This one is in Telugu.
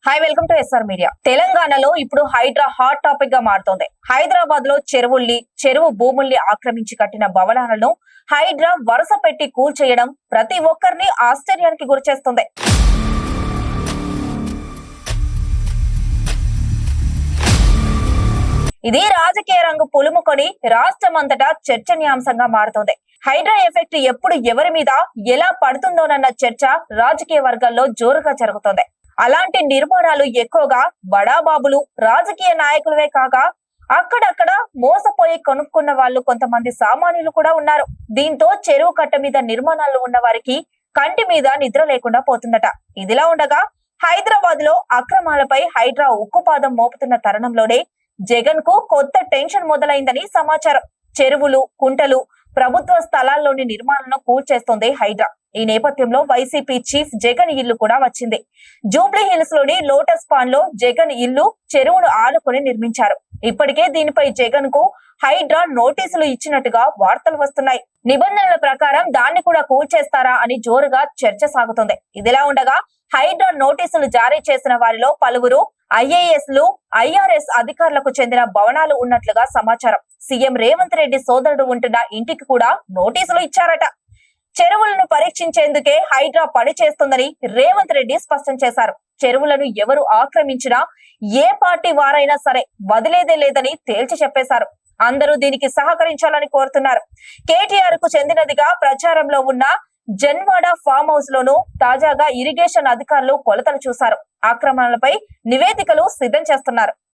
Hi, welcome to SR media. తెలంగాణలో ఇప్పుడు హైడ్రా హాట్ టాపిక్ గా మారుతోంది. హైదరాబాద్ లో చెరువు భూముల్ని ఆక్రమించి కట్టిన భవనాలను హైడ్రా వరుస పెట్టి కూల్చేయడం ప్రతి ఒక్కరిని ఆశ్చర్యానికి గురిచేస్తుంది. ఇది రాజకీయ రంగు పులుముకొని రాష్ట్రమంతటా చర్చనీయాంశంగా మారుతోంది. హైడ్రా ఎఫెక్ట్ ఎప్పుడు ఎవరి మీద ఎలా పడుతుందోనన్న చర్చ రాజకీయ వర్గాల్లో జోరుగా జరుగుతోంది. అలాంటి నిర్మాణాలు ఎక్కువగా బడాబాబులు, రాజకీయ నాయకులవే కాగా అక్కడక్కడ మోసపోయి కొనుక్కున్న వాళ్ళు కొంతమంది సామాన్యులు కూడా ఉన్నారు. దీంతో చెరువు కట్ట మీద నిర్మాణాలు ఉన్న వారికి కంటి మీద నిద్ర లేకుండా పోతుందట. ఇదిలా ఉండగా హైదరాబాద్ లో అక్రమాలపై హైడ్రా ఉక్కుపాదం మోపుతున్న తరుణంలోనే జగన్ కు కొత్త టెన్షన్ మొదలైందని సమాచారం. చెరువులు, కుంటలు, ప్రభుత్వ స్థలాల్లోని నిర్మాణాలను కూల్చేస్తోంది హైడ్రా. ఈ నేపథ్యంలో వైసీపీ చీఫ్ జగన్ ఇల్లు కూడా వచ్చింది. జూబ్లీ హిల్స్ లోని లోటస్ పాండ్ లో జగన్ ఇల్లు చెరువును ఆనుకుని నిర్మించారు. ఇప్పటికే దీనిపై జగన్ కు హైడ్రా నోటీసులు ఇచ్చినట్టుగా వార్తలు వస్తున్నాయి. నిబంధనల ప్రకారం దాన్ని కూడా కూల్చేస్తారా అని జోరుగా చర్చ సాగుతుంది. ఇదిలా ఉండగా హైడ్రా నోటీసులు జారీ చేసిన వారిలో పలువురు ఐఏఎస్లు, ఐఆర్ఎస్ అధికారులకు చెందిన భవనాలు ఉన్నట్లుగా సమాచారం. సీఎం రేవంత్ రెడ్డి సోదరుడు ఉంటున్న ఇంటికి కూడా నోటీసులు ఇచ్చారట. చెరువులను పరీక్షించేందుకే హైడ్రా పని చేస్తుందని రేవంత్ రెడ్డి స్పష్టం చేశారు. చెరువులను ఎవరు ఆక్రమించినా ఏ పార్టీ వారైనా సరే వదిలేదే లేదని తేల్చి చెప్పేశారు. అందరూ దీనికి సహకరించాలని కోరుతున్నారు. కేటీఆర్ కు చెందినదిగా ప్రచారంలో ఉన్న జన్వాడ ఫామ్ హౌస్ లోనూ తాజాగా ఇరిగేషన్ అధికారులు కొలతలు చూశారు. ఆక్రమణలపై నివేదికలు సిద్ధం చేస్తున్నారు.